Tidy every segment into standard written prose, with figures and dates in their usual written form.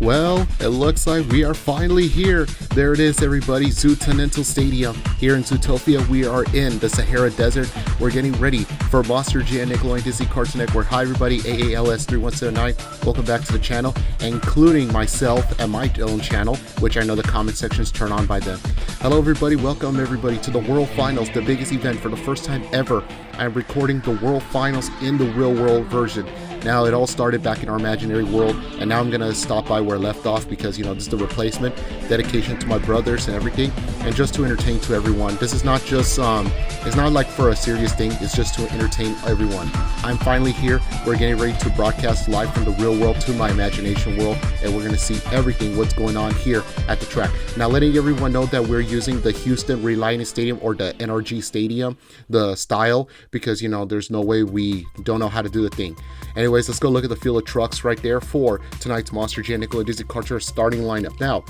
Well, it looks like we are finally here. There it is, everybody. Zootoniental Stadium. Here in Zootopia, we are in the Sahara Desert. We're getting ready for Monster Jam Nickelodeon Disney Cartoon Network. Hi, everybody. AALS3179. Welcome back to the channel, including myself and my own channel, which I know the comment sections turn on by then. Hello, everybody. Welcome, everybody, to the World Finals, the biggest event for the first time ever. I'm recording the World Finals in the real world version. Now, it all started back in our imaginary world, and now I'm going to stop by where I left off because, you know, this is the replacement, dedication to my brothers and everything, and just to entertain to everyone. This is not just, it's not like for a serious thing, it's just to entertain everyone. I'm finally here. We're getting ready to broadcast live from the real world to my imagination world, and we're going to see everything, what's going on here at the track. Now, letting everyone know that we're using the Houston Reliant Stadium, or the NRG Stadium, the style, because, you know, there's no way we don't know how to do the thing. Anyways, let's go look at the field of trucks right there for tonight's Monster Jam Nickelodeon Disney Cartoon starting lineup. Now,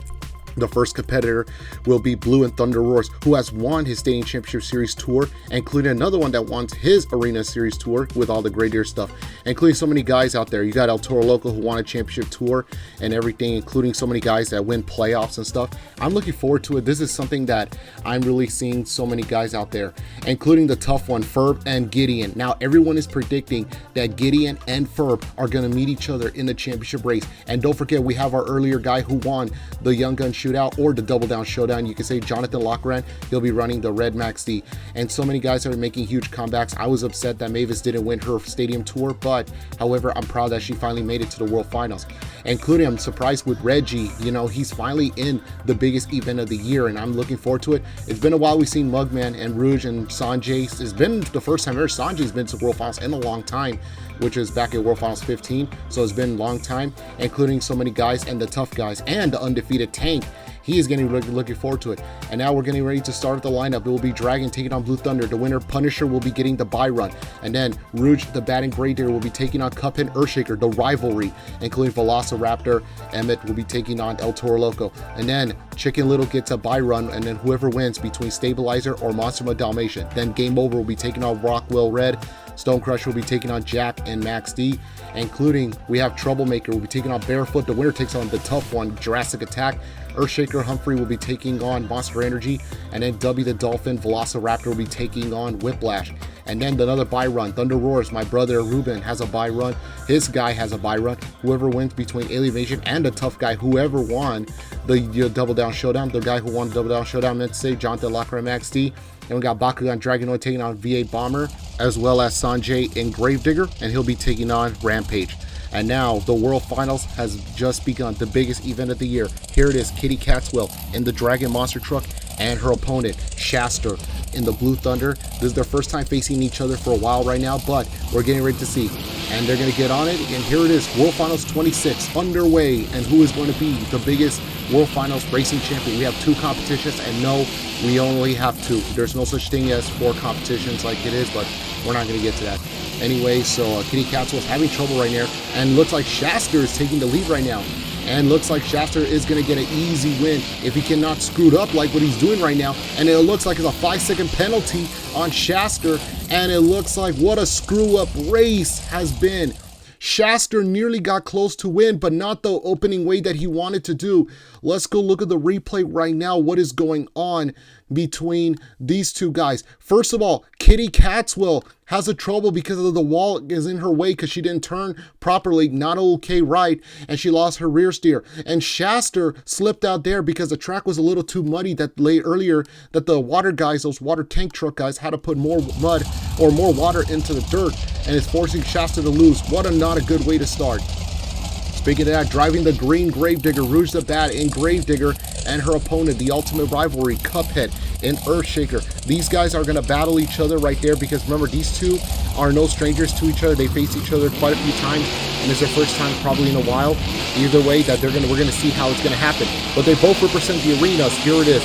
the first competitor will be Blue and Thunder Roars, who has won his Stadium Championship Series tour, including another one that won his Arena Series tour with all the Great Deer stuff, including so many guys out there. You got El Toro Loco, who won a championship tour and everything, including so many guys that win playoffs and stuff. I'm looking forward to it. This is something that I'm really seeing so many guys out there, including the tough one, Ferb and Gideon. Now, everyone is predicting that Gideon and Ferb are going to meet each other in the championship race. And don't forget, we have our earlier guy who won the Young Gun Shootout, or the Double Down Showdown. You can say Jonathan Lochran. He'll be running the Red Max D. And so many guys are making huge comebacks. I was upset that Mavis didn't win her stadium tour, but however, I'm proud that she finally made it to the World Finals. Including, I'm surprised with Reggie. You know, he's finally in the biggest event of the year, and I'm looking forward to it. It's been a while we've seen Mugman and Rouge and Sanjay. It's been the first time ever Sanjay's been to World Finals in a long time, which is back at World Finals 15. So it's been a long time, including so many guys and the tough guys and the undefeated Tank. He is getting looking forward to it. And now we're getting ready to start the lineup. It will be Dragon taking on Blue Thunder. The winner, Punisher, will be getting the bye run. And then Rouge, the batting Great Deer, will be taking on Cuphead Earthshaker, the rivalry, including Velociraptor. Emmett will be taking on El Toro Loco. And then Chicken Little gets a bye run, and then whoever wins between Stabilizer or Monster Dalmatian. Then Game Over will be taking on Rockwell Red. Stone Crusher will be taking on Jack and Max D, including we have Troublemaker will be taking on Barefoot. The winner takes on the tough one, Jurassic Attack. Earthshaker Humphrey will be taking on Monster Energy, and then W the Dolphin Velociraptor will be taking on Whiplash. And then another bye run, Thunder Roars, my brother Ruben has a bye run. His guy has a bye run. Whoever wins between Alienation and the tough guy, whoever won the Double Down Showdown, the guy who won the Double Down Showdown, meant to say Jonathan Lochran Max D. And we got Bakugan Dragonoid taking on V8 Bomber, as well as Sanjay in Gravedigger, and he'll be taking on Rampage. And now the World Finals has just begun, the biggest event of the year. Here it is, Kitty Catswell in the Dragon Monster Truck and her opponent, Shaster, in the Blue Thunder. This is their first time facing each other for a while right now, but we're getting ready to see. And they're going to get on it, and here it is, World Finals 26 underway. And who is going to be the biggest World Finals racing champion? We have two competitions, and no, we only have two. There's no such thing as 4 competitions like it is, but we're not going to get to that. Anyway, so Kitty Catswell's having trouble right now, and looks like Shaster is taking the lead right now. And looks like Shaster is going to get an easy win if he cannot screw it up like what he's doing right now. And it looks like it's a 5-second penalty on Shaster, and it looks like what a screw-up race has been. Shaster nearly got close to win, but not the opening way that he wanted to do. Let's go look at the replay right now. What is going on between these two guys? First of all, Kitty Catswell has a trouble because of the wall is in her way because she didn't turn properly, not okay right, and she lost her rear steer. And Shaster slipped out there because the track was a little too muddy that late earlier that the water guys, those water tank truck guys, had to put more mud or more water into the dirt, and it's forcing Shaster to lose. What a not a good way to start. Speaking of that, driving the green Gravedigger, Rouge the Bat in Gravedigger, and her opponent, the ultimate rivalry, Cuphead in Earthshaker. These guys are going to battle each other right there because remember, these two are no strangers to each other. They face each other quite a few times, and it's their first time probably in a while. Either way, that we're going to see how it's going to happen. But they both represent the arenas. Here it is.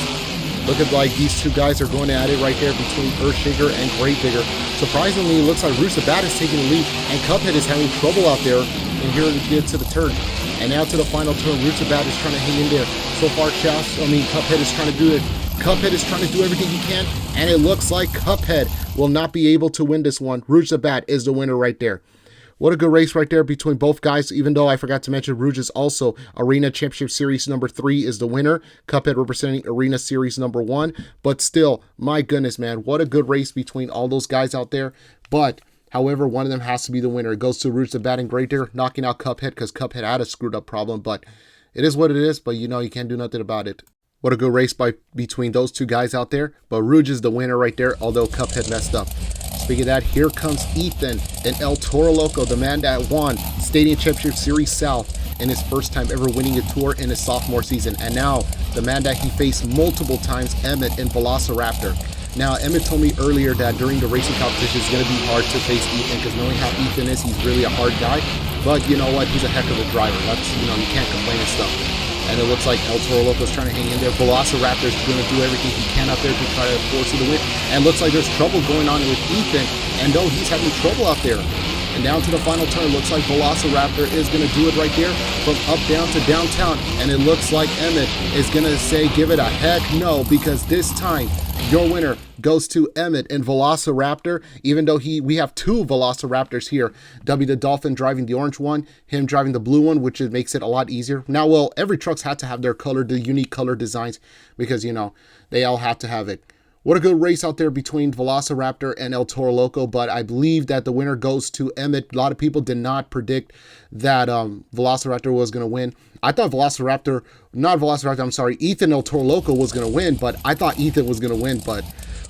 Look at like these two guys are going at it right there between Earthshaker and Gravedigger. Surprisingly, it looks like Rouge the Bat is taking the lead, and Cuphead is having trouble out there. And here it gets to the turn. And now to the final turn, Rouge the Bat is trying to hang in there. So far, Cuphead is trying to do it. Cuphead is trying to do everything he can, and it looks like Cuphead will not be able to win this one. Rouge the Bat is the winner right there. What a good race right there between both guys, even though I forgot to mention Rouge is also Arena Championship Series number 3 is the winner. Cuphead representing Arena Series number 1. But still, my goodness, man, what a good race between all those guys out there. But however, one of them has to be the winner. It goes to Rouge the batting great there, knocking out Cuphead because Cuphead had a screwed up problem. But it is what it is, but you know, you can't do nothing about it. What a good race between those two guys out there. But Rouge is the winner right there, although Cuphead messed up. Speaking of that, here comes Ethan and El Toro Loco, the man that won Stadium Championship Series South in his first time ever winning a tour in his sophomore season. And now, the man that he faced multiple times, Emmett in Velociraptor. Now, Emmett told me earlier that during the racing competition, it's going to be hard to face Ethan because knowing how Ethan is, he's really a hard guy. But you know what? He's a heck of a driver. That's, you know, you can't complain and stuff. And it looks like El Toro Loco's trying to hang in there. Velociraptor's going to do everything he can out there to try to force you to win. And looks like there's trouble going on with Ethan. And though he's having trouble out there. And down to the final turn, looks like Velociraptor is going to do it right there from up down to downtown. And it looks like Emmett is going to say, give it a heck no, because this time your winner goes to Emmett and Velociraptor, even though we have two Velociraptors here. W the Dolphin driving the orange one, him driving the blue one, which makes it a lot easier. Now, well, every truck's had to have their color, the unique color designs, because, you know, they all have to have it. What a good race out there between Velociraptor and El Toro Loco, but I believe that the winner goes to Emmett. A lot of people did not predict that Velociraptor was going to win. I thought Ethan El Toro Loco was going to win, but I thought Ethan was going to win, but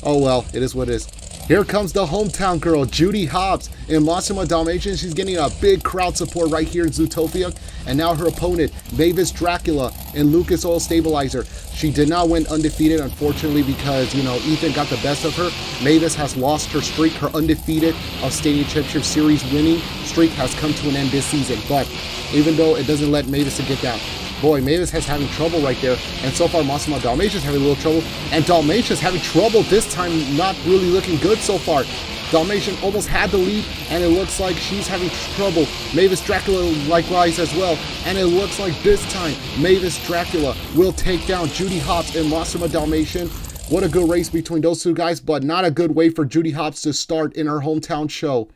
oh well, it is what it is. Here comes the hometown girl, Judy Hobbs, in Monster Dalmatian. She's getting a big crowd support right here in Zootopia. And now her opponent, Mavis Dracula, in Lucas Oil Stabilizer. She did not win undefeated, unfortunately, because, you know, Ethan got the best of her. Mavis has lost her streak. Her undefeated of Stadium Championship Series winning streak has come to an end this season. But even though it doesn't let Mavis to get down, boy, Mavis has having trouble right there. And so far, Massimo Dalmatian's having a little trouble. And Dalmatian's having trouble this time, not really looking good so far. Dalmatian almost had the lead, and it looks like she's having trouble. Mavis Dracula likewise as well. And it looks like this time, Mavis Dracula will take down Judy Hobbs and Massimo Dalmatian. What a good race between those two guys, but not a good way for Judy Hobbs to start in her hometown show.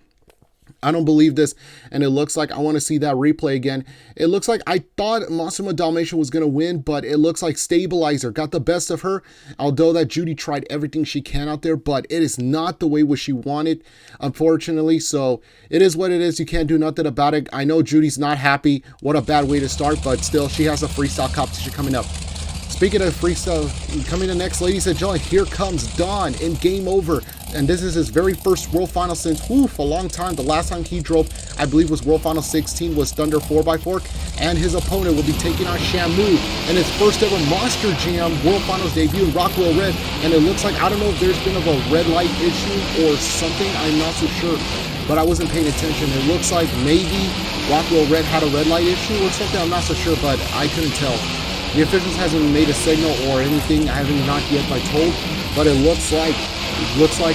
I don't believe this, and it looks like I want to see that replay again. It looks like I thought Massimo Dalmatian was going to win, but it looks like Stabilizer got the best of her, although that Judy tried everything she can out there, but it is not the way what she wanted, unfortunately, so it is what it is. You can't do nothing about it. I know Judy's not happy. What a bad way to start, but still, she has a freestyle competition coming up. Speaking of freestyle, coming in next, ladies and gentlemen, here comes Don in Game Over. And this is his very first World Final since, a long time. The last time he drove, I believe, was World Final 16, was Thunder 4x4. And his opponent will be taking on Shamu in his first ever Monster Jam World Finals debut in Rockwell Red. And it looks like, I don't know if there's been a red light issue or something, I'm not so sure. But I wasn't paying attention. It looks like maybe Rockwell Red had a red light issue or something, I'm not so sure, but I couldn't tell. The officials hasn't made a signal or anything. I haven't not yet been told, but it looks like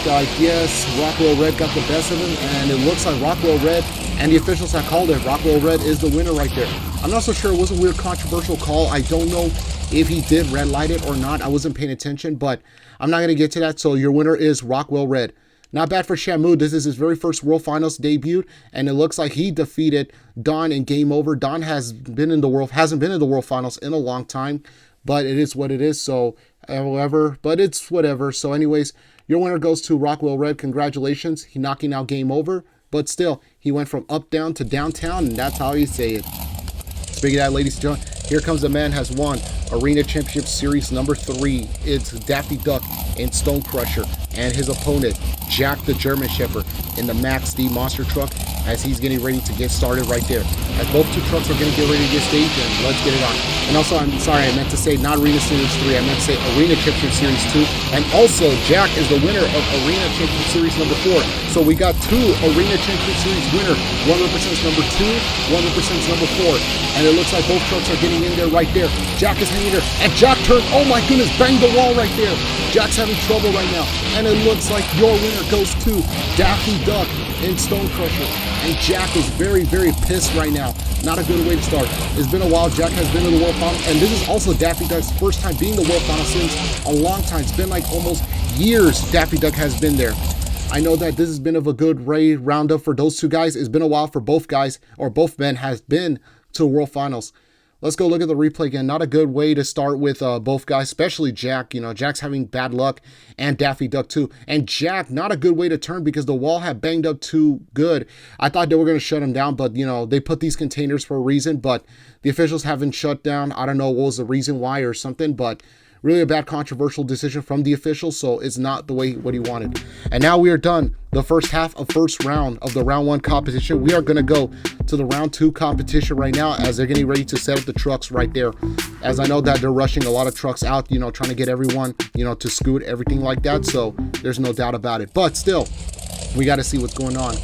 I guess Rockwell Red got the best of him, and it looks like Rockwell Red and the officials have called it. Rockwell Red is the winner right there. I'm not so sure. It was a weird controversial call. I don't know if he did red light it or not. I wasn't paying attention, but I'm not going to get to that. So your winner is Rockwell Red. Not bad for Shamu. This is his very first World Finals debut, and it looks like he defeated Don in Game Over. Don hasn't been in the World Finals in a long time, but it is what it is. So, however, but it's whatever. So, anyways, your winner goes to Rockwell Red. Congratulations. He knocking out Game Over, but still, he went from up down to downtown, and that's how you say it. Speaking of that, ladies and gentlemen, here comes the man has won Arena Championship Series number 3. It's Daffy Duck and Stone Crusher and his opponent, Jack the German Shepherd, in the Max D Monster Truck, as he's getting ready to get started right there. As both two trucks are going to get ready to get staged, and let's get it on. And also, I'm sorry, I meant to say not Arena Series 3, I meant to say Arena Championship Series 2. And also, Jack is the winner of Arena Championship Series number 4. So we got 2 Arena Championship Series winner. One represents number 2, one represents number 4. And it looks like both trucks are getting in there right there. Jack is hanging there, and Jack turned, oh my goodness, banged the wall right there. Jack's having trouble right now, and it looks like your winner goes to Daffy Duck and Stone Crusher. And Jack is very, very pissed right now. Not a good way to start. It's been a while. Jack has been in the World Finals, and this is also Daffy Duck's first time being in the World Finals since a long time. It's been like almost years Daffy Duck has been there. I know that this has been of a good roundup for those two guys. It's been a while for both guys, or both men has been to World Finals. Let's go look at the replay again. Not a good way to start with both guys, especially Jack. You know, Jack's having bad luck, and Daffy Duck too. And Jack, not a good way to turn because the wall had banged up too good. I thought they were going to shut him down, but, you know, they put these containers for a reason, but the officials haven't shut down. I don't know what was the reason why or something, but really a bad controversial decision from the officials, so it's not the way what he wanted. And now we are done the first half of first round of the round 1 competition. We are going to go to the round 2 competition right now as they're getting ready to set up the trucks right there. As I know that they're rushing a lot of trucks out, you know, trying to get everyone, you know, to scoot, everything like that. So there's no doubt about it. But still, we got to see what's going on.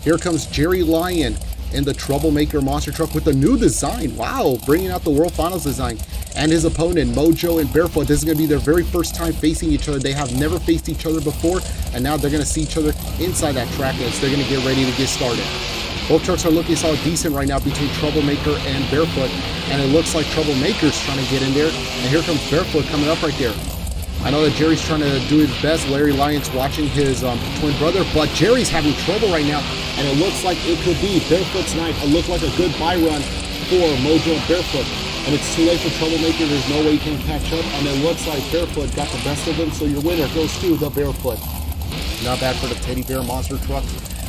Here comes Jerry Lion in the Troublemaker monster truck with a new design. Wow, bringing out the World Finals design. And his opponent, Mojo and Barefoot. This is going to be their very first time facing each other. They have never faced each other before, and now they're going to see each other inside that track as they're going to get ready to get started. Both trucks are looking solid decent right now between Troublemaker and Barefoot, and it looks like Troublemaker's trying to get in there, and here comes Barefoot coming up right there. I know that Jerry's trying to do his best. Larry Lyon's watching his twin brother, but Jerry's having trouble right now, and it looks like it could be Barefoot's night. It looked like a good buy run for Mojo and Barefoot. And it's too late for Troublemaker. There's no way he can catch up. And it looks like Barefoot got the best of him. So your winner goes to the Barefoot. Not bad for the Teddy Bear monster truck.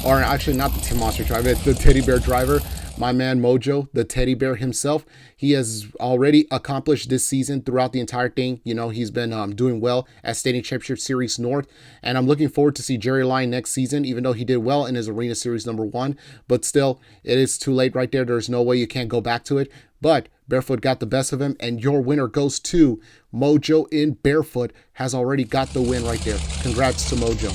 Or actually not the monster truck. It's the Teddy Bear driver. My man Mojo, the Teddy Bear himself. He has already accomplished this season throughout the entire thing. You know, he's been doing well at Stadium Championship Series North. And I'm looking forward to see Jerry Lyon next season, even though he did well in his Arena Series #1. But still, it is too late right there. There's no way you can't go back to it. But Barefoot got the best of him, and your winner goes to Mojo in Barefoot. Has already got the win right there. Congrats to Mojo.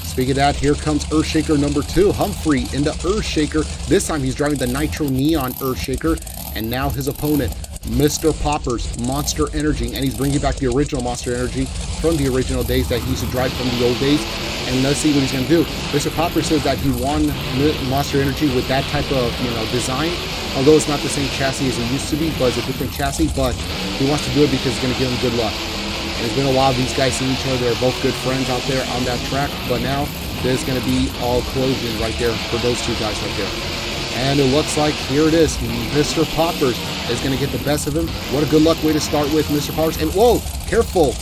Speaking of that, here comes Earthshaker #2, Humphrey in the Earthshaker. This time he's driving the Nitro Neon Earthshaker, and now his opponent, Mr. Popper's Monster Energy, and he's bringing back the original Monster Energy from the original days that he used to drive from the old days. And let's see what he's going to do. Mr. Popper says that he won Monster Energy with that type of, you know, design. Although it's not the same chassis as it used to be, but it's a different chassis. But he wants to do it because it's going to give him good luck. And it's been a while these guys see each other. They're both good friends out there on that track. But now there's going to be all closing right there for those two guys right there. And it looks like here it is. Mr. Poppers is going to get the best of him. What a good luck way to start with Mr. Poppers. And whoa, careful.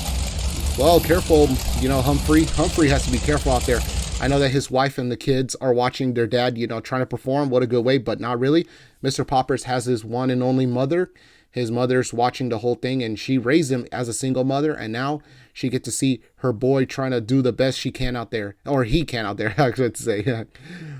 Well, careful, you know, Humphrey. Humphrey has to be careful out there. I know that his wife and the kids are watching their dad, you know, trying to perform. What a good way, but not really. Mr. Poppers has his one and only mother. His mother's watching the whole thing, and she raised him as a single mother, and now she gets to see her boy trying to do the best she can out there, or he can out there, I should say.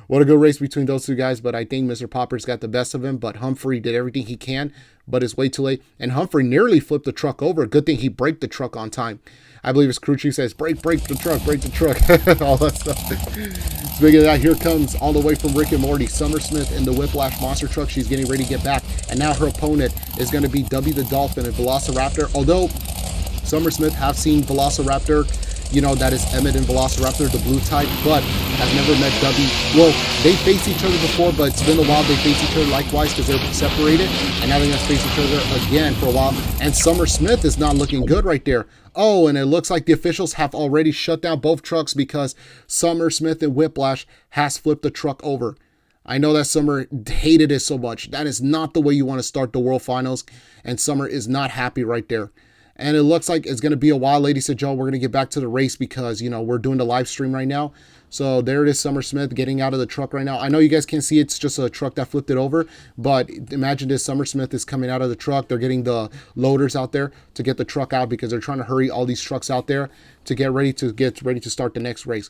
What a good race between those two guys, but I think Mr. Poppers got the best of him, but Humphrey did everything he can, but it's way too late, and Humphrey nearly flipped the truck over. Good thing he braked the truck on time. I believe his crew chief says, break the truck, all that stuff. Speaking of that, here comes all the way from Rick and Morty, Summer Smith in the Whiplash monster truck. She's getting ready to get back, and now her opponent is going to be W the Dolphin and Velociraptor. Although Summer Smith have seen Velociraptor, you know, that is Emmett and Velociraptor, the blue type, but has never met W. Well, they faced each other before, but it's been a while they faced each other likewise because they're separated, and now they're going to face each other again for a while. And Summer Smith is not looking good right there. Oh, and it looks like the officials have already shut down both trucks because Summer Smith and Whiplash has flipped the truck over. I know that Summer hated it so much. That is not the way you want to start the World Finals, and Summer is not happy right there. And it looks like it's going to be a while, ladies and gentlemen. We're going to get back to the race because, you know, we're doing the live stream right now. So there it is, Summer Smith getting out of the truck right now. I know you guys can't see it's just a truck that flipped it over, but imagine this, Summer Smith is coming out of the truck. They're getting the loaders out there to get the truck out because they're trying to hurry all these trucks out there to get ready to start the next race.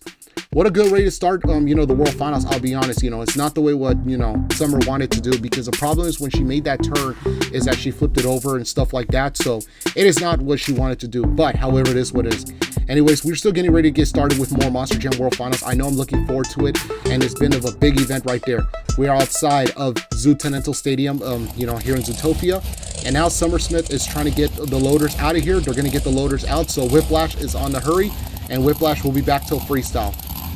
What a good way to start, you know, the World Finals. I'll be honest, you know, it's not the way what, you know, Summer wanted to do, because the problem is when she made that turn is that she flipped it over and stuff like that. So it is not what she wanted to do, but however, it is what it is. Anyways, we're still getting ready to get started with more Monster Jam World Finals. I know I'm looking forward to it, and it's been of a big event right there. We are outside of Zootonnental Stadium, you know, here in Zootopia. And now Summer Smith is trying to get the loaders out of here. They're going to get the loaders out. So Whiplash is on the hurry, and Whiplash will be back till freestyle.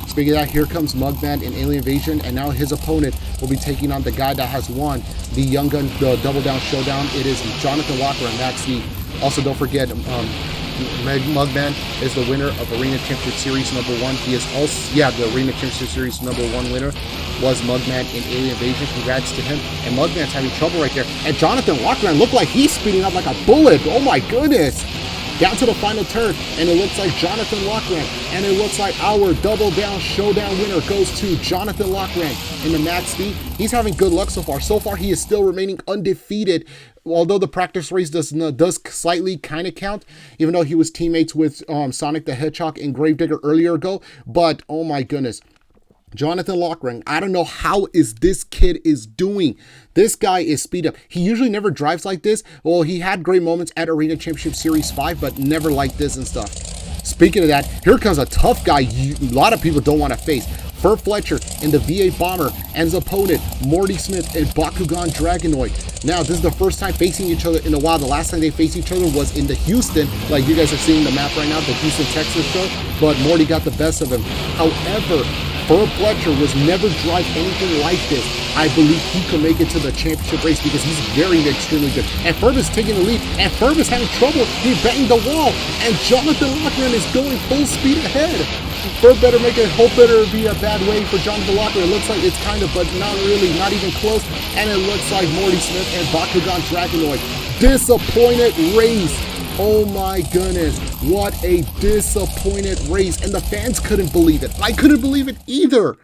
Speaking of that, here comes Mugman in Alien Invasion, and now his opponent will be taking on the guy that has won the Young Gun, the Double Down Showdown. It is Jonathan Walker and Max E. Also, don't forget, Mugman is the winner of Arena Championship Series #1. He is also, yeah, the Arena Championship Series #1 winner was Mugman in Alien Invasion. Congrats to him. And Mugman's having trouble right there. And Jonathan Lockman looked like he's speeding up like a bullet. Oh my goodness. Down to the final turn, and it looks like Jonathan Lockran, and it looks like our double down showdown winner goes to Jonathan Lockran in the max speed. He's having good luck so far. So far, he is still remaining undefeated, although the practice race does slightly kind of count, even though he was teammates with Sonic the Hedgehog and Gravedigger earlier ago. But oh my goodness, Jonathan Lockran, I don't know how this kid is doing. This guy is speed up. He usually never drives like this. Well, he had great moments at Arena Championship Series 5, but never like this and stuff. Speaking of that, here comes a tough guy a lot of people don't want to face. Fur Fletcher in the V8 Bomber and his opponent, Morty Smith and Bakugan Dragonoid. Now, this is the first time facing each other in a while. The last time they faced each other was in the Houston, like you guys are seeing the map right now, the Houston, Texas show, but Morty got the best of him. However, Fur Fletcher was never drive anything like this. I believe he could make it to the championship race because he's very extremely good. And Ferb is taking the lead, and Ferb is having trouble. He banged the wall, and Jonathan Lockran is going full speed ahead. Ferb better make it, hope better be a bad way for Jonathan Lockran. It looks like it's kind of, but not really, not even close. And it looks like Morty Smith and Bakugan Dragonoid. Disappointed race. Oh my goodness, what a disappointed race. And the fans couldn't believe it. I couldn't believe it either.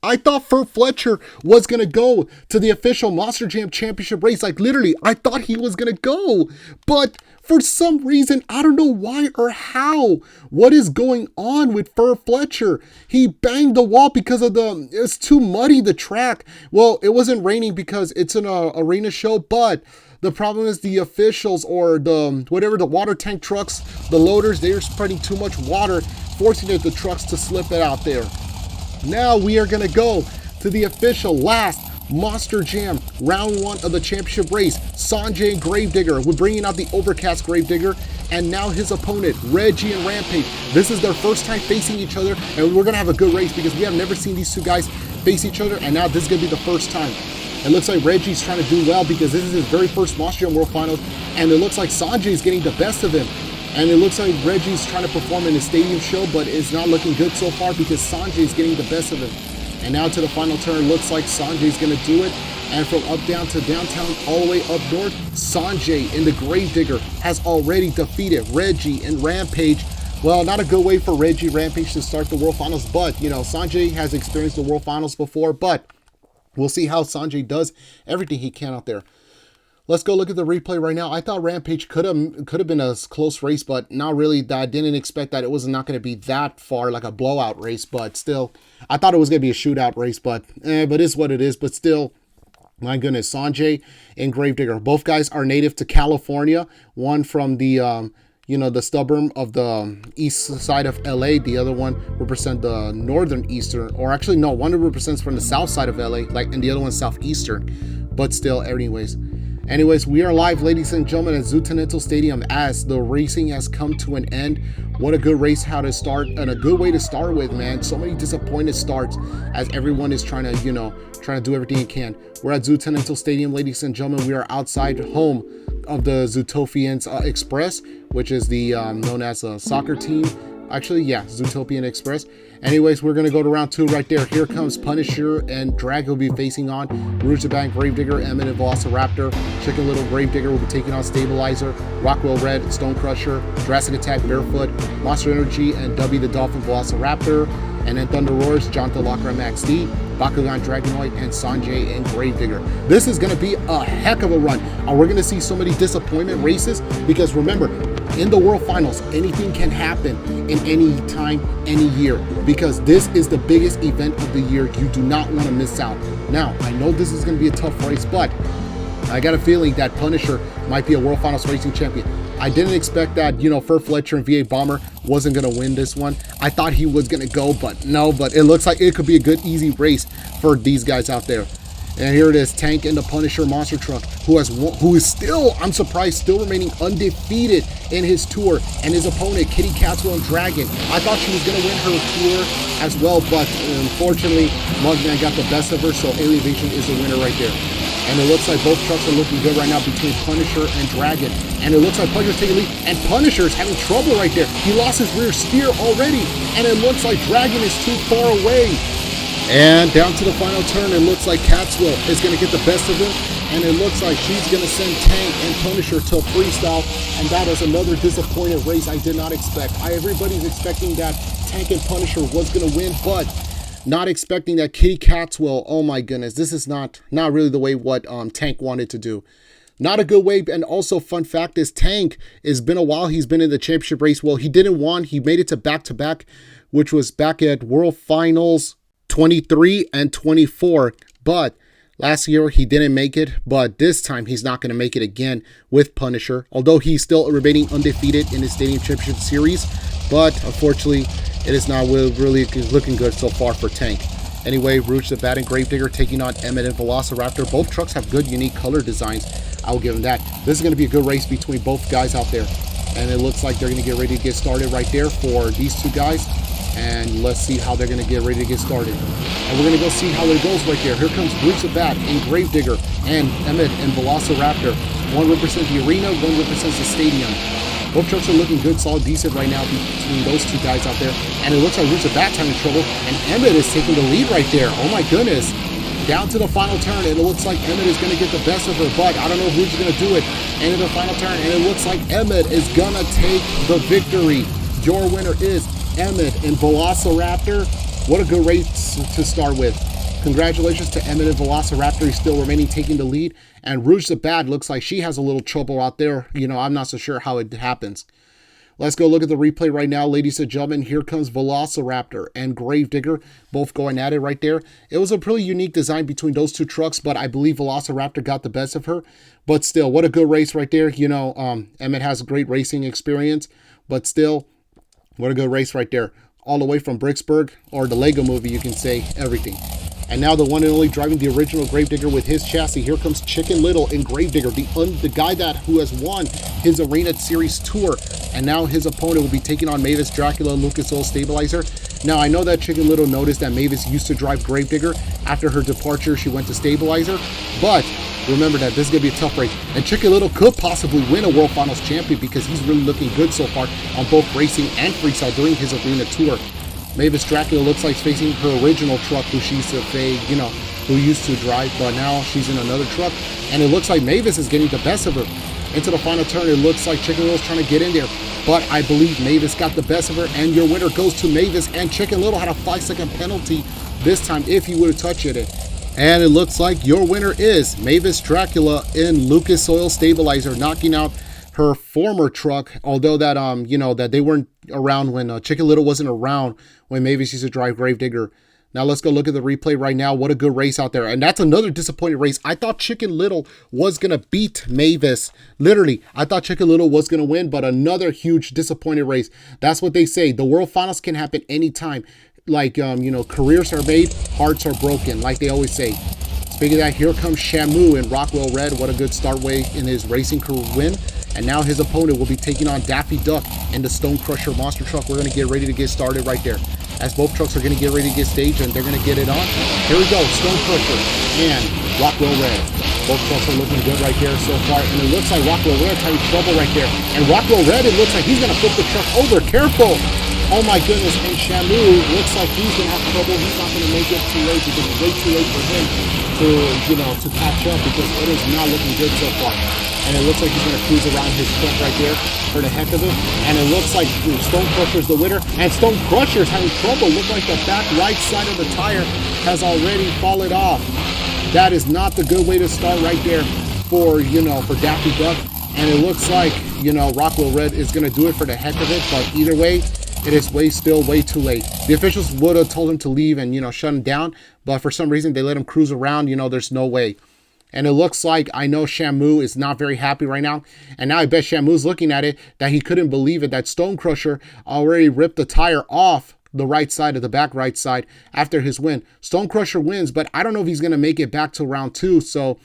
I thought Fur Fletcher was going to go to the official Monster Jam Championship race. Like literally, I thought he was going to go. But for some reason, I don't know why or how. What is going on with Fur Fletcher? He banged the wall because of it's too muddy, the track. Well, it wasn't raining because it's an arena show, but the problem is the officials or the water tank trucks, the loaders, they're spreading too much water, forcing the trucks to slip it out there. Now we are going to go to the official last Monster Jam round 1 of the championship race. Sanjay and Gravedigger, we're bringing out the Overcast Gravedigger, and now his opponent, Reggie and Rampage. This is their first time facing each other, and we're going to have a good race because we have never seen these two guys face each other, and now this is going to be the first time. It looks like Reggie's trying to do well because this is his very first Monster Jam World Finals, and it looks like Sanjay's getting the best of him. And it looks like Reggie's trying to perform in the stadium show, but it's not looking good so far because Sanjay's getting the best of him. And now to the final turn, looks like Sanjay's going to do it. And from up down to downtown, all the way up north, Sanjay in the Gravedigger has already defeated Reggie and Rampage. Well, not a good way for Reggie Rampage to start the World Finals, but, you know, Sanjay has experienced the World Finals before, but we'll see how Sanjay does everything he can out there. Let's go look at the replay right now. I thought Rampage could have been a close race, but not really. I didn't expect that it was not going to be that far, like a blowout race, but still, I thought it was going to be a shootout race, but it's what it is. But still, my goodness, Sanjay and Gravedigger, both guys are native to California. One from the the suburb of the east side of LA. The other one represents the northern eastern, or actually no, one represents from the south side of LA, and the other one southeastern. But still, Anyways, we are live, ladies and gentlemen, at NDaC Stadium as the racing has come to an end. What a good race, how to start, and a good way to start with, man. So many disappointed starts as everyone is trying to do everything it can. We're at NDaC Stadium, ladies and gentlemen. We are outside home of the Zootopians Express, which is the known as a soccer team. Actually, yeah, Zootopian Express. Anyways, we're going to go to round 2 right there. Here comes Punisher and Drag will be facing on. Rouge the Bank, Gravedigger, Eminent Velociraptor. Chicken Little Gravedigger will be taking on Stabilizer, Rockwell Red, Stone Crusher, Jurassic Attack, Barefoot, Monster Energy, and W the Dolphin Velociraptor. And then Thunder Roars, Jonathan Lockran Max D, Bakugan Dragonoid, and Sanjay and Gravedigger. This is going to be a heck of a run. And we're going to see so many disappointment races because remember, in the World Finals, anything can happen in any time, any year, because this is the biggest event of the year. You do not want to miss out. Now, I know this is going to be a tough race, but I got a feeling that Punisher might be a World Finals racing champion. I didn't expect that, Fur Fletcher and V8 Bomber wasn't going to win this one. I thought he was going to go, but no, but it looks like it could be a good, easy race for these guys out there. And here it is, Tank and the Punisher Monster Truck, who is still, I'm surprised, still remaining undefeated in his tour. And his opponent, Kitty Catwell and Dragon. I thought she was going to win her tour as well, but unfortunately, Mugman got the best of her, so Alien Invasion is the winner right there. And it looks like both trucks are looking good right now between Punisher and Dragon. And it looks like Punisher's taking the lead, and Punisher's having trouble right there. He lost his rear steer already, and it looks like Dragon is too far away. And down to the final turn, it looks like Catswell is going to get the best of him, and it looks like she's going to send Tank and Punisher to a freestyle, and that is another disappointing race I did not expect. Everybody's expecting that Tank and Punisher was going to win, but not expecting that Kitty Catswell. Oh my goodness, this is not really the way what Tank wanted to do. Not a good way. And also, fun fact is Tank, it's been a while he's been in the championship race. Well, he didn't win. He made it to back-to-back, which was back at World Finals 23 and 24. But last year he didn't make it. But this time he's not going to make it again with Punisher. Although he's still remaining undefeated in his Stadium Championship Series. But unfortunately, it is not really looking good so far for Tank. Anyway, Rouge the Bat and Gravedigger taking on Emmett and Velociraptor. Both trucks have good, unique color designs. I'll give them that. This is going to be a good race between both guys out there. And it looks like they're going to get ready to get started right there for these two guys. And let's see how they're going to get ready to get started. And we're going to go see how it goes right there. Here comes Rouge the Bat and Gravedigger and Emmett and Velociraptor. One represents the arena, one represents the stadium. Both trucks are looking good, solid, decent right now between those two guys out there. And it looks like Rouge the Bat having trouble, and Emmett is taking the lead right there. Oh my goodness. Down to the final turn, and it looks like Emmett is going to get the best of her, but I don't know if Rouge is going to do it. And in the final turn, and it looks like Emmett is going to take the victory. Your winner is Emmett and Velociraptor. What a good race to start with. Congratulations to Emmett and Velociraptor. He's still remaining taking the lead. And Rouge the Bad looks like she has a little trouble out there. You know, I'm not so sure how it happens. Let's go look at the replay right now, ladies and gentlemen. Here comes Velociraptor and Gravedigger, both going at it right there. It was a pretty unique design between those two trucks, but I believe Velociraptor got the best of her. But still, what a good race right there. You know, Emmett has great racing experience, but still, what a good race right there. All the way from Bricksburg, or the Lego movie, you can say everything. And now the one and only driving the original Gravedigger with his chassis. Here comes Chicken Little in Gravedigger, the guy who has won his Arena Series Tour. And now his opponent will be taking on Mavis Dracula, Lucas Oil Stabilizer. Now, I know that Chicken Little noticed that Mavis used to drive Gravedigger. After her departure, she went to Stabilizer. But remember that this is going to be a tough race. And Chicken Little could possibly win a World Finals champion because he's really looking good so far on both racing and freestyle during his Arena Tour. Mavis Dracula looks like facing her original truck, who she used to who used to drive, but now she's in another truck. And it looks like Mavis is getting the best of her. Into the final turn, it looks like Chicken Little's trying to get in there, but I believe Mavis got the best of her, and your winner goes to Mavis. And Chicken Little had a 5-second penalty this time if he would have touched it. And it looks like your winner is Mavis Dracula in Lucas Oil Stabilizer, knocking out her former truck, although that that they weren't around when Chicken Little wasn't around when Mavis used to drive Gravedigger. Now let's go look at the replay right now. What a good race out there. And that's another disappointing race. I thought Chicken Little was going to beat Mavis. Literally, I thought Chicken Little was going to win, but another huge disappointing race. That's what they say. The World Finals can happen anytime. Like, careers are made, hearts are broken, like they always say. Speaking of that, here comes Shamu in Rockwell Red. What a good start way in his racing career win. And now his opponent will be taking on Daffy Duck in the Stone Crusher monster truck. We're going to get ready to get started right there. As both trucks are going to get ready to get staged, and they're going to get it on. Here we go, Stone Crusher and Rockwell Red. Both trucks are looking good right there so far. And it looks like Rockwell Red's having trouble right there. And Rockwell Red, it looks like he's going to flip the truck over. Careful! Oh my goodness, and Shamu looks like he's going to have trouble. He's not going to make it too late because it's way too late for him to catch up, because it is not looking good so far. And it looks like he's going to cruise around his truck right there for the heck of it. And it looks like Stone Crusher's the winner. And Stone Crusher's having trouble. Looks like the back right side of the tire has already fallen off. That is not the good way to start right there for Daffy Duck. And it looks like, Rockwell Red is going to do it for the heck of it. But either way, it is still way too late. The officials would have told him to leave and, shut him down. But for some reason, they let him cruise around. There's no way. And it looks like, I know Shamu is not very happy right now. And now I bet Shamu's looking at it that he couldn't believe it, that Stone Crusher already ripped the tire off the right side of the back right side after his win. Stone Crusher wins, but I don't know if he's going to make it back to round 2. So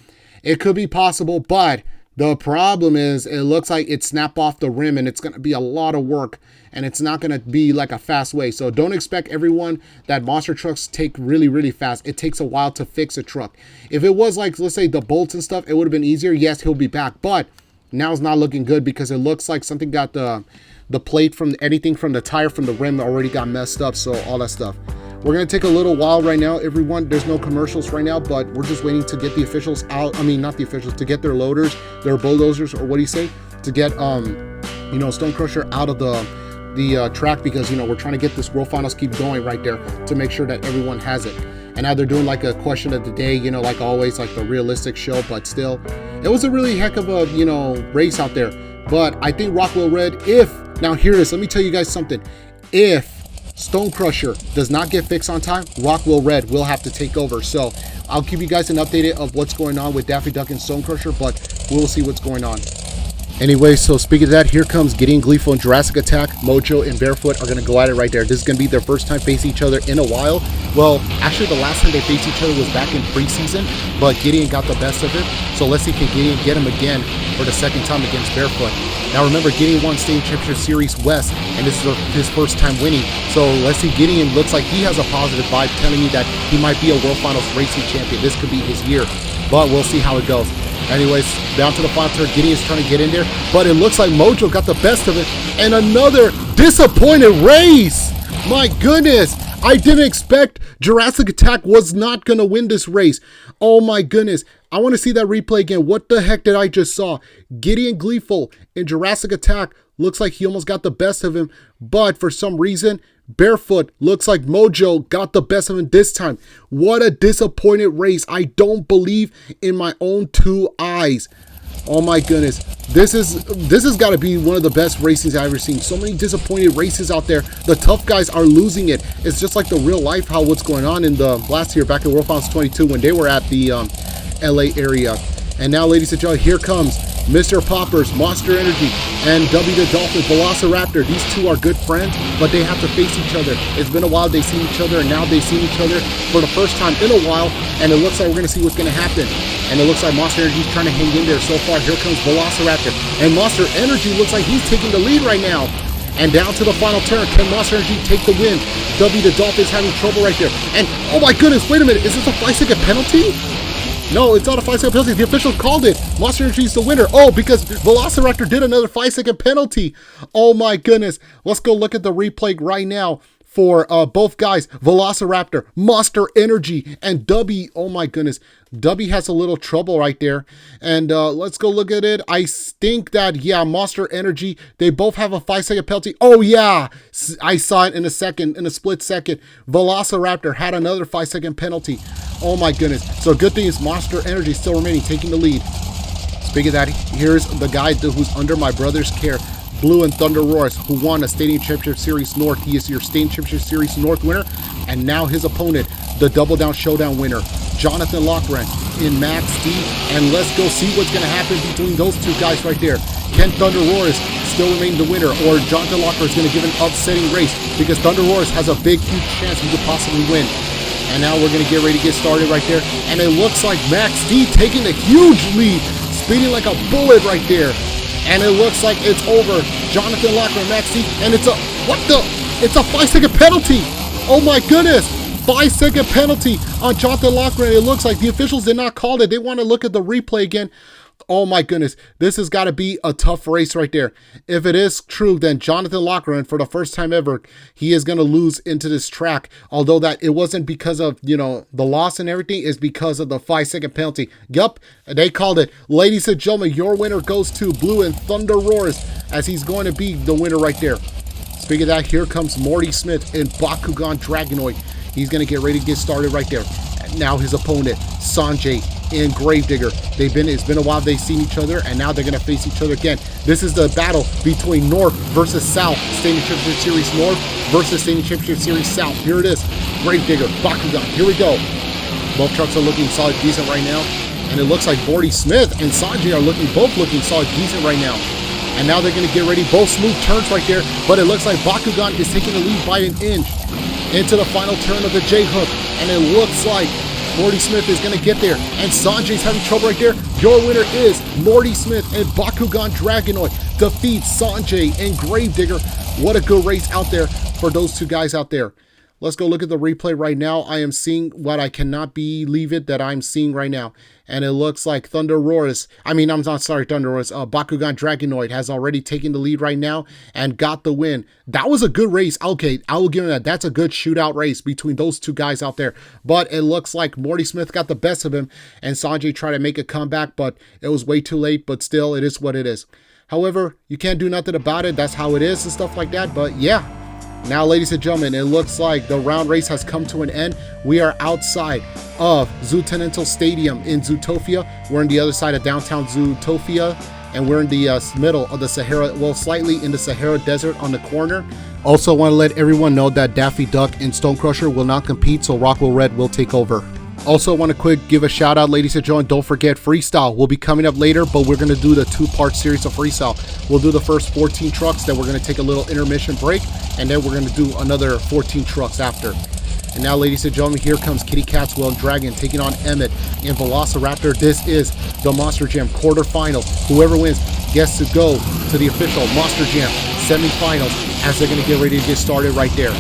it could be possible, but The problem is it looks like it snapped off the rim, and it's going to be a lot of work, and it's not going to be like a fast way. So don't expect everyone that monster trucks take really, really fast. It takes a while to fix a truck. If it was like, let's say the bolts and stuff, it would have been easier. Yes, he'll be back, but now it's not looking good because it looks like something got the plate from anything from the tire from the rim already got messed up. So all that stuff. We're going to take a little while right now, everyone. There's no commercials right now, but we're just waiting to get the officials out. I mean, not the officials, to get their loaders, their bulldozers, or what do you say? To get, you know, Stone Crusher out of the track, because, you know, we're trying to get this World Finals keep going right there to make sure that everyone has it. And now they're doing like a question of the day, you know, like always, like the realistic show, but still, it was a really heck of a, you know, race out there. But I think Rockwell Red, now here it is, let me tell you guys something. If Stone Crusher does not get fixed on time, Rockwell Red will have to take over. So I'll keep you guys an update of what's going on with Daffy Duck and Stone Crusher, but we'll see what's going on. Anyway, so speaking of that, here comes Gideon Gleeful and Jurassic Attack. Mojo and Barefoot are going to go at it right there. This is going to be their first time facing each other in a while. Well, actually, the last time they faced each other was back in preseason, but Gideon got the best of it. So let's see, can Gideon get him again for the second time against Barefoot? Now remember, Gideon won State Championship Series West, and this is his first time winning. So let's see, Gideon looks like he has a positive vibe telling me that he might be a World Finals racing champion. This could be his year, but we'll see how it goes. Anyways, down to the final turn, Gideon's trying to get in there, but it looks like Mojo got the best of it, and another disappointed race. My goodness, I didn't expect Jurassic Attack was not going to win this race. Oh my goodness, I want to see that replay again. What the heck did I just saw? Gideon Gleeful in Jurassic Attack looks like he almost got the best of him, but for some reason, Barefoot looks like Mojo got the best of him this time. What a disappointed race. I don't believe in my own two eyes. Oh my goodness. This has got to be one of the best races I've ever seen. So many disappointed races out there. The tough guys are losing it. It's just like the real life, how what's going on in the last year back in World Finals 22 when they were at the LA area. And now, ladies and gentlemen, here comes Mr. Poppers, Monster Energy, and W the Dolphin, Velociraptor. These two are good friends, but they have to face each other. It's been a while they've seen each other, and now they've seen each other for the first time in a while, and it looks like we're going to see what's going to happen. And it looks like Monster Energy's trying to hang in there. So far, here comes Velociraptor, and Monster Energy looks like he's taking the lead right now. And down to the final turn, can Monster Energy take the win? W the Dolphin's having trouble right there. And, oh my goodness, wait a minute, is this a 5-second penalty? No, it's not a 5-second penalty. The officials called it. Monster Energy is the winner. Oh, because Velociraptor did another 5-second penalty. Oh my goodness. Let's go look at the replay right now for both guys. Velociraptor, Monster Energy, and Dubby. Oh my goodness. Dubby has a little trouble right there. And let's go look at it. I think that, yeah, Monster Energy, they both have a 5-second penalty. Oh yeah, I saw it in a split second. Velociraptor had another 5-second penalty. Oh my goodness. So good thing is Monster Energy still remaining, taking the lead. Speaking of that, here's the guy who's under my brother's care, Blue and Thunder Roars, who won a Stadium Championship Series North. He is your Stadium Championship Series North winner. And now his opponent, the Double Down Showdown winner, Jonathan Lochran in Max D. And let's go see what's going to happen between those two guys right there. Can Thunder Roars still remain the winner, or Jonathan Lochran is going to give an upsetting race? Because Thunder Roars has a big, huge chance he could possibly win. And now we're going to get ready to get started right there. And it looks like Max D taking a huge lead, speeding like a bullet right there. And it looks like it's over. Jonathan Lochran, Max D, and it's a 5-second penalty. Oh my goodness. 5-second penalty on Jonathan Lochran. It looks like the officials did not call it. They want to look at the replay again. Oh my goodness. This has got to be a tough race right there. If it is true, then Jonathan Lochran, for the first time ever, he is going to lose into this track. Although that it wasn't because of, you know, the loss and everything, is because of the 5-second penalty. Yup, they called it. Ladies and gentlemen, your winner goes to Blue and Thunder Roars, as he's going to be the winner right there. Speaking of that, here comes Morty Smith in Bakugan Dragonoid. He's going to get ready to get started right there. And now his opponent, Sanjay in Gravedigger. It's been a while they've seen each other, and now they're going to face each other again. This is the battle between North versus South. Stadium Championship Series North versus Stadium Championship Series South. Here it is. Gravedigger, Bakugan. Here we go. Both trucks are looking solid, decent right now. And it looks like Morty Smith and Sanjay are both looking solid, decent right now. And now they're going to get ready. Both smooth turns right there. But it looks like Bakugan is taking the lead by an inch into the final turn of the J-hook. And it looks like Morty Smith is going to get there, and Sanjay's having trouble right there. Your winner is Morty Smith, and Bakugan Dragonoid defeats Sanjay and Gravedigger. What a good race out there for those two guys out there. Let's go look at the replay right now. I am seeing what I cannot believe it that I'm seeing right now. And it looks like Bakugan Dragonoid has already taken the lead right now and got the win. That was a good race. Okay, I will give him that. That's a good shootout race between those two guys out there. But it looks like Morty Smith got the best of him, and Sanjay tried to make a comeback, but it was way too late. But still, it is what it is. However, you can't do nothing about it. That's how it is and stuff like that. But yeah. Now, ladies and gentlemen, it looks like the round race has come to an end. We are outside of Zootopia Stadium in Zootopia. We're on the other side of downtown Zootopia, and we're in the middle of the Sahara, well, slightly in the Sahara Desert on the corner. Also want to let everyone know that Daffy Duck and Stone Crusher will not compete, so Rockwell Red will take over. Also want to give a shout out, ladies and gentlemen. Don't forget, freestyle will be coming up later, but we're going to do the two-part series of freestyle. We'll do the first 14 trucks, then we're going to take a little intermission break, and then we're going to do another 14 trucks after. And now, ladies and gentlemen, here comes Kitty Catwell and Dragon taking on Emmett and Velociraptor. This is the Monster Jam quarterfinals. Whoever wins gets to go to the official Monster Jam semifinals, as they're going to get ready to get started right there.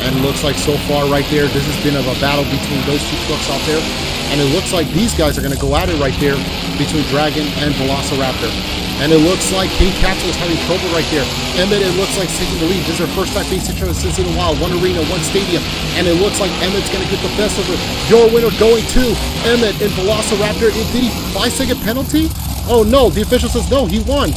And it looks like so far right there, this has been a battle between those two trucks out there. And it looks like these guys are going to go at it right there between Dragon and Velociraptor. And it looks like King Catwell is having trouble right there. Emmett, it looks like, taking the lead. This is their first time facing each other since in a while. One arena, one stadium. And it looks like Emmett's going to get the best of it. Your winner going to Emmett and Velociraptor. Did he 5-second penalty? Oh no, the official says no, he won.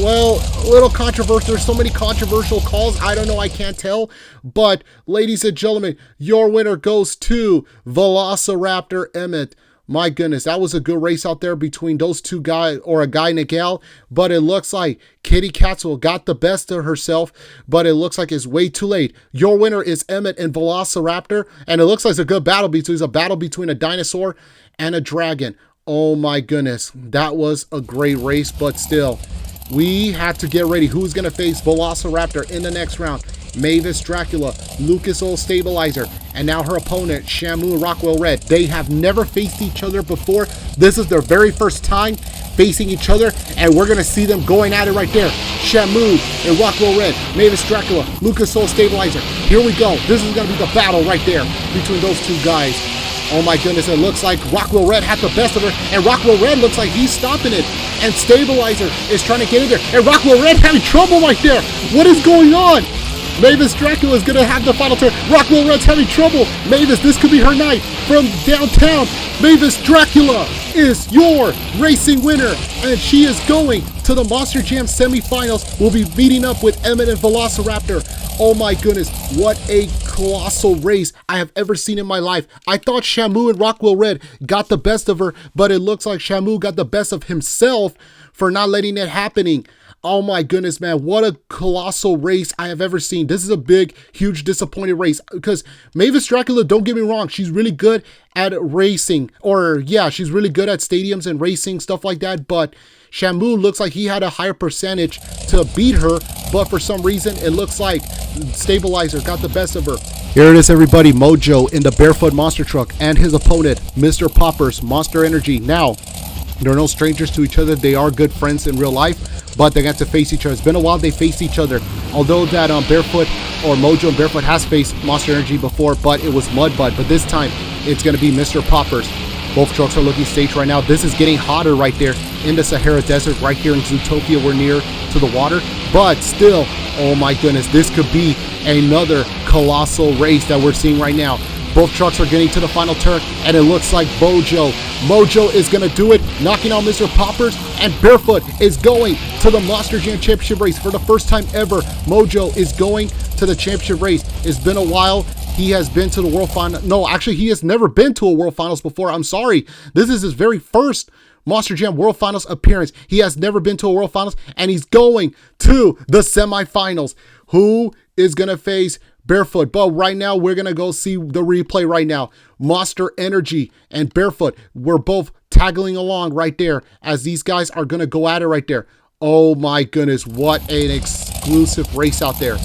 Well, a little controversial. There's so many controversial calls. I don't know. I can't tell. But, ladies and gentlemen, your winner goes to Velociraptor Emmett. My goodness, that was a good race out there between those two guys, or a guy and a gal. But it looks like Kitty Catwell got the best of herself, but it looks like it's way too late. Your winner is Emmett and Velociraptor, and it looks like it's a good battle between a dinosaur and a dragon. Oh my goodness, that was a great race, but still, we had to get ready. Who's going to face Velociraptor in the next round? Mavis Dracula, Lucas Oil Stabilizer, and now her opponent, Shamu and Rockwell Red. They have never faced each other before. This is their very first time facing each other, and we're going to see them going at it right there. Shamu and Rockwell Red, Mavis Dracula, Lucas Oil Stabilizer. Here we go. This is going to be the battle right there between those two guys. Oh my goodness, it looks like Rockwell Red had the best of her, and Rockwell Red looks like he's stopping it. And Stabilizer is trying to get in there, and Rockwell Red having trouble right there. What is going on? Mavis Dracula is going to have the final turn. Rockwell Red's having trouble. Mavis, this could be her night. From downtown, Mavis Dracula is your racing winner, and she is going to the Monster Jam semifinals. We'll be meeting up with Emmett and Velociraptor. Oh my goodness, what a colossal race I have ever seen in my life. I thought Shamu and Rockwell Red got the best of her, but it looks like Shamu got the best of himself for not letting it happening. Oh my goodness, man, what a colossal race I have ever seen. This is a big, huge, disappointed race because Mavis Dracula, don't get me wrong, she's really good at racing, or yeah, she's really good at stadiums and racing, stuff like that, but Shamu looks like he had a higher percentage to beat her, but for some reason, it looks like Stabilizer got the best of her. Here it is, everybody, Mojo in the Barefoot Monster Truck and his opponent, Mr. Poppers, Monster Energy. Now, they're no strangers to each other. They are good friends in real life, but they got to face each other. It's been a while they faced each other. Although that Barefoot or Mojo and Barefoot has faced Monster Energy before, but it was Mudbud. But this time, it's going to be Mr. Poppers. Both trucks are looking staged right now. This is getting hotter right there in the Sahara Desert, right here in Zootopia. We're near to the water, but still, oh my goodness, this could be another colossal race that we're seeing right now. Both trucks are getting to the final turn, and it looks like Mojo is going to do it, knocking out Mr. Poppers, and Barefoot is going to the Monster Jam Championship race. For the first time ever, Mojo is going to the championship race. It's been a while. He has been to the World Final. No, actually, he has never been to a World Finals before. I'm sorry. This is his very first Monster Jam World Finals appearance. He has never been to a World Finals, and he's going to the semifinals. Who is going to face Barefoot? But right now, we're going to go see the replay right now. Monster Energy and Barefoot, we're both tagging along right there as these guys are going to go at it right there. Oh my goodness, what an exclusive race out there.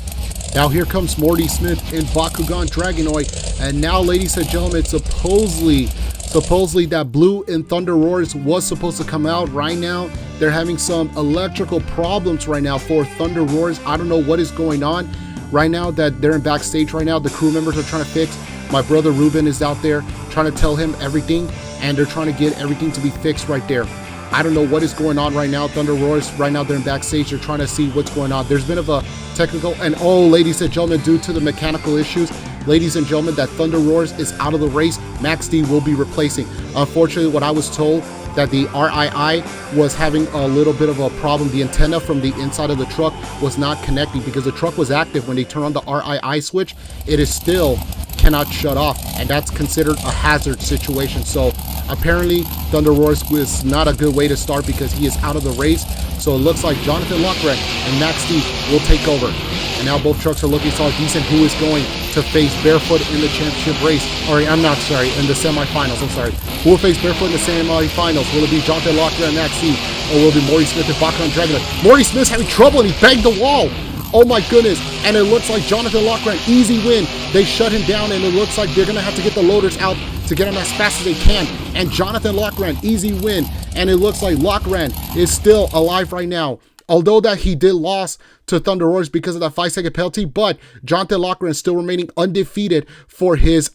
Now here comes Morty Smith and Bakugan Dragonoid. And now, ladies and gentlemen, supposedly Supposedly that Blue and Thunder Roars was supposed to come out. Right now, they're having some electrical problems right now for Thunder Roars. I don't know what is going on. Right now that they're in backstage right now, the crew members are trying to fix. My brother Ruben is out there trying to tell him everything, and they're trying to get everything to be fixed right there. I don't know what is going on right now. Thunder Roars, right now they're in backstage. They're trying to see what's going on. There's been of a technical, and oh, ladies and gentlemen, due to the mechanical issues, ladies and gentlemen, that Thunder Roars is out of the race. Max D will be replacing. Unfortunately, what I was told, that the RII was having a little bit of a problem. The antenna from the inside of the truck was not connecting because the truck was active. When they turn on the RII switch, it is still cannot shut off, and that's considered a hazard situation. So apparently Thunder Roars is not a good way to start because he is out of the race. So it looks like Jonathan Lockren and Max D will take over. And now both trucks are looking solid decent. Who is going to face Barefoot in the championship race? Or in the semifinals, I'm sorry. Who will face Barefoot in the semifinals? Will it be Jonathan Lockren and Max D? Or will it be Morty Smith and Bakan Dragon? Morty Smith's having trouble and he banged the wall. Oh my goodness. And it looks like Jonathan Lockren, easy win. They shut him down, and it looks like they're going to have to get the loaders out to get him as fast as they can. And Jonathan Lockren, easy win. And it looks like Lockren is still alive right now. Although that he did lose to Thunder Roars because of that 5-second penalty, but Jonathan Lockren is still remaining undefeated for his,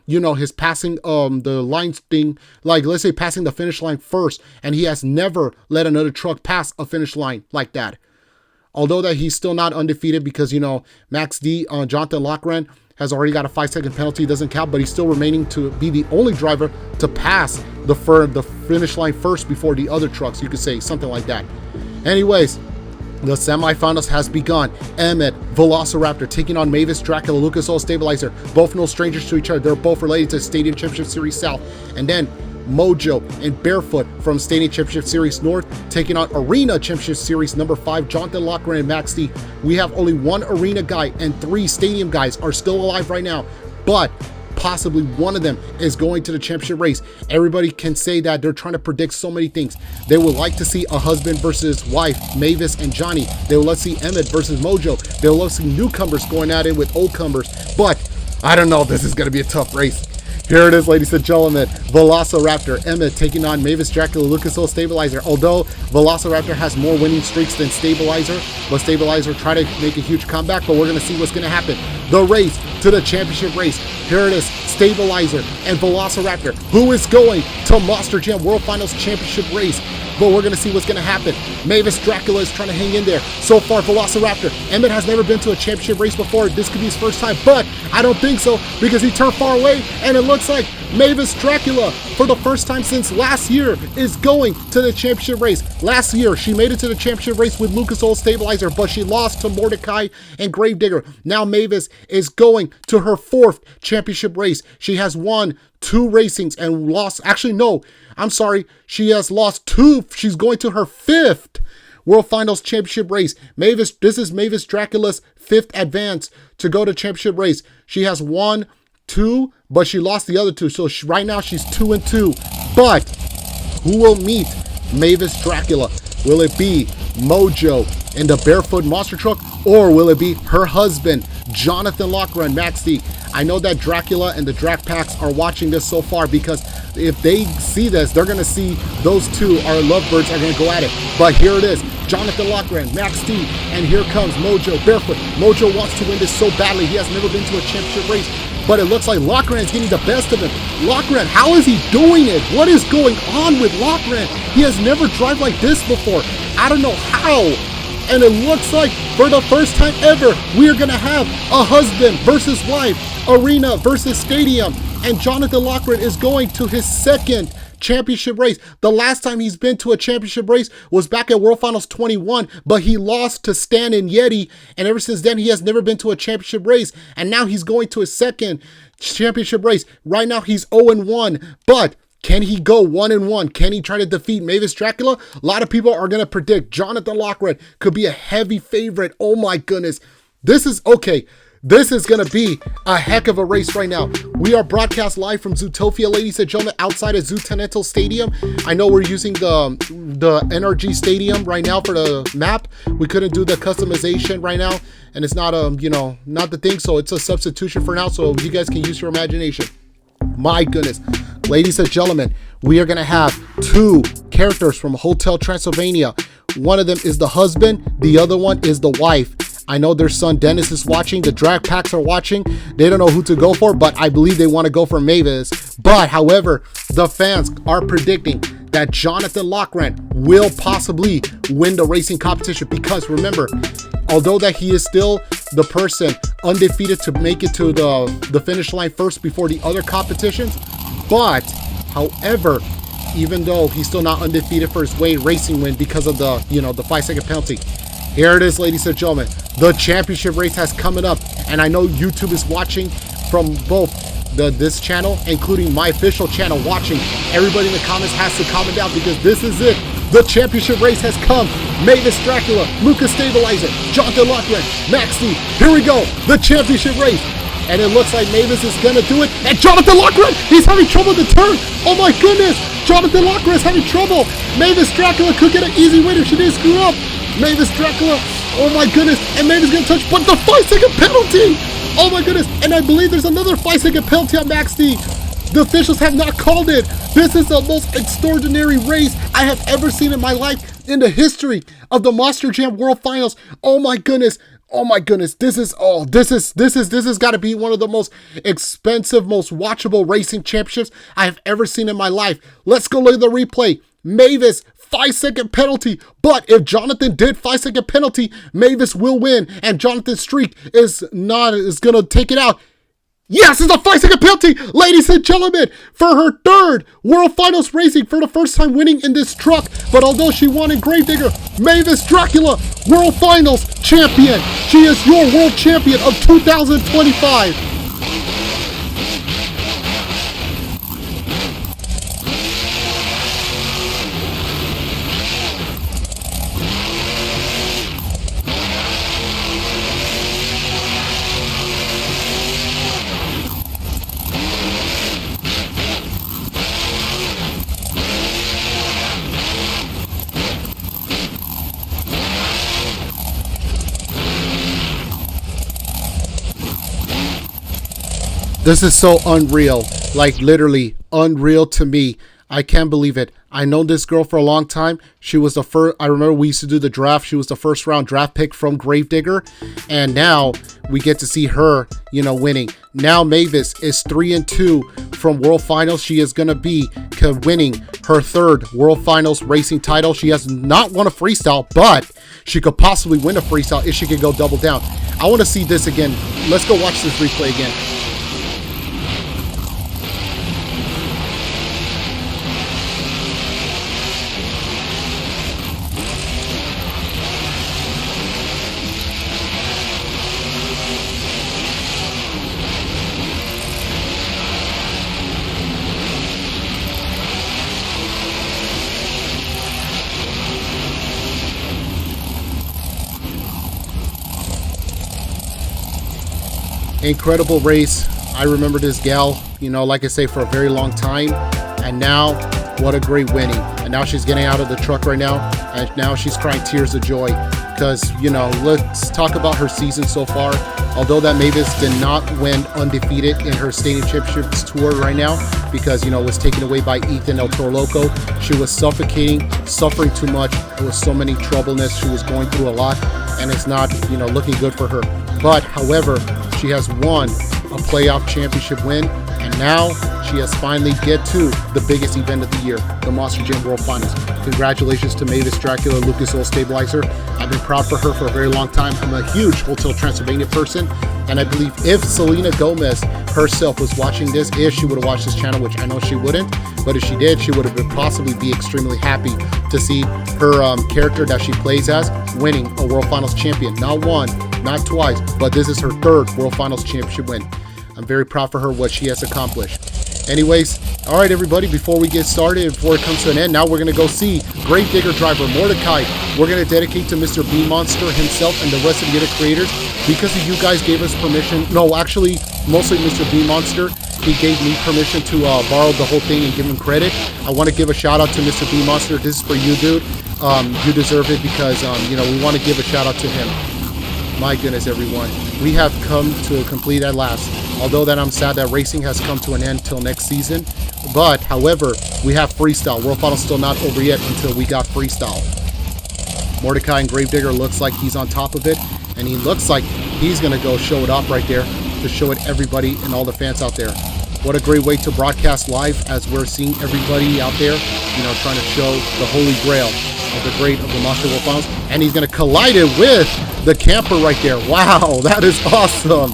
his passing the line thing, like let's say passing the finish line first, and he has never let another truck pass a finish line like that. Although that he's still not undefeated because, Max D, Jonathan Lockren has already got a 5-second penalty, doesn't count, but he's still remaining to be the only driver to pass the finish line first before the other trucks, you could say, something like that. Anyways, the semifinals has begun. Emmett, Velociraptor taking on Mavis, Dracula, Lucas Oil Stabilizer. Both no strangers to each other. They're both related to Stadium Championship Series South. And then Mojo and Barefoot from Stadium Championship Series North taking on Arena Championship Series number 5, Jonathan Lockren and Max D. We have only one arena guy and 3 stadium guys are still alive right now, but possibly one of them is going to the championship race. Everybody can say that they're trying to predict so many things. They would like to see a husband versus wife, Mavis and Johnny. They would love to see Emmett versus Mojo. They would love to see newcomers going at it with oldcomers, but I don't know. This is going to be a tough race. Here it is, ladies and gentlemen. Velociraptor, Emmett taking on Mavis, Dracula, Lucas Oil Stabilizer. Although Velociraptor has more winning streaks than Stabilizer, but Stabilizer try to make a huge comeback, but we're going to see what's going to happen. The race to the championship race. Here it is, Stabilizer and Velociraptor. Who is going to Monster Jam World Finals Championship race? But we're going to see what's going to happen. Mavis Dracula is trying to hang in there. So far, Velociraptor. Emmett has never been to a championship race before. This could be his first time, but I don't think so because he turned far away, and it looks like Mavis Dracula, for the first time since last year, is going to the championship race. Last year, she made it to the championship race with Lucas Oil Stabilizer, but she lost to Mordecai and Gravedigger. Now Mavis is going to her 4th championship race. She has won 2 racings and lost, actually no, I'm sorry, she has lost 2. She's going to her 5th World Finals Championship race. This is Mavis Dracula's 5th advance to go to championship race. She has won 2, but she lost the other 2. So right now she's 2-2. But who will meet Mavis Dracula? Will it be Mojo in the Barefoot Monster Truck, or will it be her husband, Jonathan Lockren, Max D? I know that Dracula and the Drac Packs are watching this so far, because if they see this, they're going to see those two, our lovebirds, are going to go at it. But here it is, Jonathan Lockren, Max D, and here comes Mojo, Barefoot. Mojo wants to win this so badly. He has never been to a championship race, but it looks like Lockren is getting the best of him. Lockren, how is he doing it? What is going on with Lockren? He has never driven like this before. I don't know how. And it looks like for the first time ever, we are going to have a husband versus wife, arena versus stadium. And Jonathan Lockren is going to his 2nd championship race. The last time he's been to a championship race was back at World Finals 21, but he lost to Stan and Yeti. And ever since then, he has never been to a championship race. And now he's going to his 2nd championship race. Right now, he's 0-1, but can he go 1-1? Can he try to defeat Mavis Dracula? A lot of people are going to predict Jonathan Lockren could be a heavy favorite. Oh my goodness. This is okay. This is going to be a heck of a race right now. We are broadcast live from Zootopia, ladies and gentlemen, outside of Zootanental Stadium. I know we're using the NRG Stadium right now for the map. We couldn't do the customization right now, and it's not not the thing, so it's a substitution for now, so you guys can use your imagination. My goodness. ladies and gentlemen, we are going to have two characters from Hotel Transylvania. One of them is the husband, the other one is the wife. I know their son Dennis is watching, the drag packs are watching. They don't know who to go for, but I believe they want to go for Mavis. But however, the fans are predicting that Jonathan Loughran will possibly win the racing competition, because remember, although that he is still the person undefeated to make it to the finish line first before the other competitions, but however, even though he's still not undefeated for his way racing win because of the, you know, the 5-second penalty. Here it is, ladies and gentlemen. The championship race has coming up, and I know YouTube is watching from both this channel, including my official channel, watching. Everybody in the comments has to comment down, because this is it. The championship race has come. Mavis Dracula, Lucas Stabilizer, Jonathan Loughran, Max D. Here we go. The championship race. And it looks like Mavis is going to do it. And Jonathan Loughran, he's having trouble with the turn. Oh my goodness. Jonathan Loughran is having trouble. Mavis Dracula could get an easy win if she didn't screw up. Mavis Dracula, oh my goodness. And Mavis going to touch, but the 5-second penalty. Oh my goodness. And I believe there's another 5-second penalty on Max D. The officials have not called it. This is the most extraordinary race I have ever seen in my life in the history of the Monster Jam World Finals. Oh my goodness. Oh my goodness. This is got to be one of the most expensive, most watchable racing championships I have ever seen in my life. Let's go look at the replay. Mavis, 5-second penalty. But if Jonathan did 5-second penalty, Mavis will win, and Jonathan's streak is gonna take it out. Yes, it's a 5-second penalty, ladies and gentlemen, for her third World Finals racing, for the first time winning in this truck. But although she won in Gravedigger, Mavis Dracula, World Finals champion. She is your world champion of 2025. This is so unreal, like literally unreal to me. I can't believe it. I know this girl for a long time. She was the first, I remember we used to do the draft. She was the first round draft pick from Gravedigger. And now we get to see her, you know, winning. Now Mavis is 3-2 from World Finals. She is going to be winning her third World Finals racing title. She has not won a freestyle, but she could possibly win a freestyle if she could go double down. I want to see this again. Let's go watch this replay again. Incredible race. I remember this gal, you know, like I say, for a very long time. And now, what a great winning. And now she's getting out of the truck right now. And now she's crying tears of joy. Because, you know, let's talk about her season so far. Although that Mavis did not win undefeated in her Stadium Championships tour right now, because, you know, it was taken away by Ethan El Toro Loco. She was suffocating, suffering too much. There was so many troubleness. She was going through a lot. And it's not, you know, looking good for her. But, however, she has won a playoff championship win, and now she has finally get to the biggest event of the year, the Monster Jam World Finals. Congratulations to Mavis Dracula, Lucas Oil Stabilizer. I've been proud for her for a very long time. I'm a huge Hotel Transylvania person, and I believe if Selena Gomez herself was watching this, if she would have watched this channel, which I know she wouldn't, but if she did, she would have possibly be extremely happy to see her character that she plays as winning a World Finals champion. Not one, not twice, but this is her third World Finals championship win. I'm very proud for her, what she has accomplished. Anyways, all right, everybody, before we get started, before it comes to an end, now we're going to go see Gravedigger driver Mordecai. We're going to dedicate to Mr. Beammonster himself and the rest of the other creators, because of you guys gave us permission. No, actually, mostly Mr. Beammonster. He gave me permission to borrow the whole thing and give him credit. I want to give a shout out to Mr. Beammonster. This is for you, dude. You deserve it, because, you know, we want to give a shout out to him. My goodness, everyone. We have come to complete at last. Although that I'm sad that racing has come to an end till next season, But, however, we have freestyle. World Finals still not over yet until we got freestyle. Mordecai and Gravedigger looks like he's on top of it. And he looks like he's going to go show it off right there to show it everybody and all the fans out there. What a great way to broadcast live as we're seeing everybody out there, you know, trying to show the holy grail of the great of the Monster World Finals. And he's going to collide it with the camper right there. Wow, that is awesome.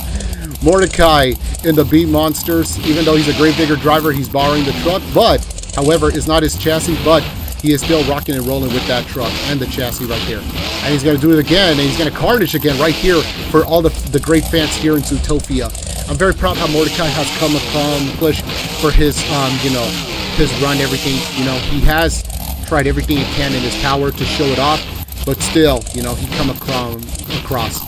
Mordecai in the Beam Monsters, even though he's a Gravedigger driver, he's borrowing the truck, but, however, it's not his chassis, but he is still rocking and rolling with that truck and the chassis right there. And he's going to do it again, and he's going to carnage again right here for all the great fans here in Zootopia. I'm very proud how Mordecai has come accomplished for his, you know, his run, everything. You know, he has tried everything he can in his power to show it off, but still, you know, he come across.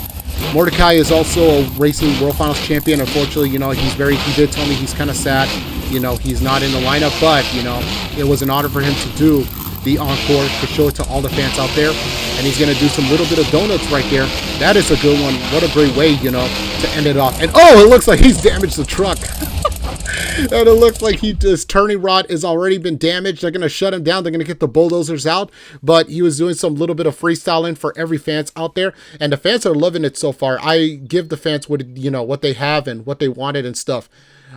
Mordecai is also a racing World Finals champion. Unfortunately, you know, he did tell me he's kind of sad. You know, he's not in the lineup, but, you know, it was an honor for him to do the encore to show it to all the fans out there. And he's going to do some little bit of donuts right there. That is a good one. What a great way, you know, to end it off. And, oh, it looks like he's damaged the truck. And it looks like his turning rod has already been damaged. They're going to shut him down. They're going to get the bulldozers out. But he was doing some little bit of freestyling for every fans out there. And the fans are loving it so far. I give the fans what, you know, what they have and what they wanted and stuff.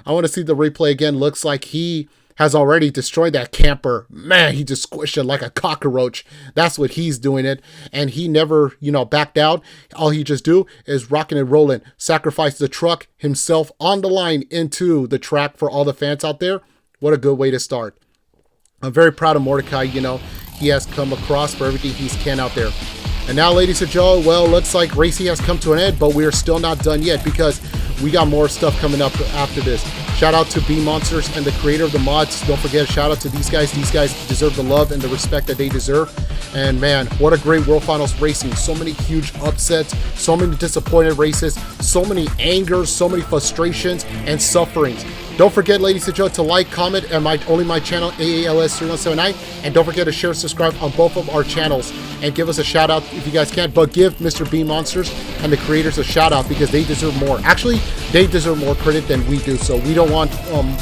I want to see the replay again. Looks like he has already destroyed that camper. Man, he just squished it like a cockroach. That's what he's doing it. And he never, you know, backed out. All he just do is rocking and rolling. Sacrifice the truck himself on the line into the track for all the fans out there. What a good way to start. I'm very proud of Mordecai. You know, he has come across for everything he can out there. And now, ladies and gentlemen, well, looks like racing has come to an end, but we are still not done yet because we got more stuff coming up after this. Shout out to beammonsters and the creator of the mods. Don't forget, shout out to these guys. These guys deserve the love and the respect that they deserve. And man, what a great World Finals racing. So many huge upsets, so many disappointed races, so many angers, so many frustrations and sufferings. Don't forget, ladies and gentlemen, to like, comment, and only my channel, AALS3179. And don't forget to share and subscribe on both of our channels. And give us a shout out if you guys can. But give Mr. Beam Monsters and the creators a shout out because they deserve more. Actually, they deserve more credit than we do. So we don't want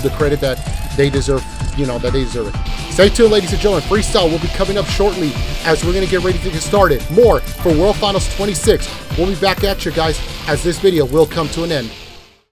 the credit that they deserve, you know, that they deserve it. Stay tuned, ladies and gentlemen. Freestyle will be coming up shortly as we're going to get ready to get started. More for World Finals 26. We'll be back at you guys as this video will come to an end.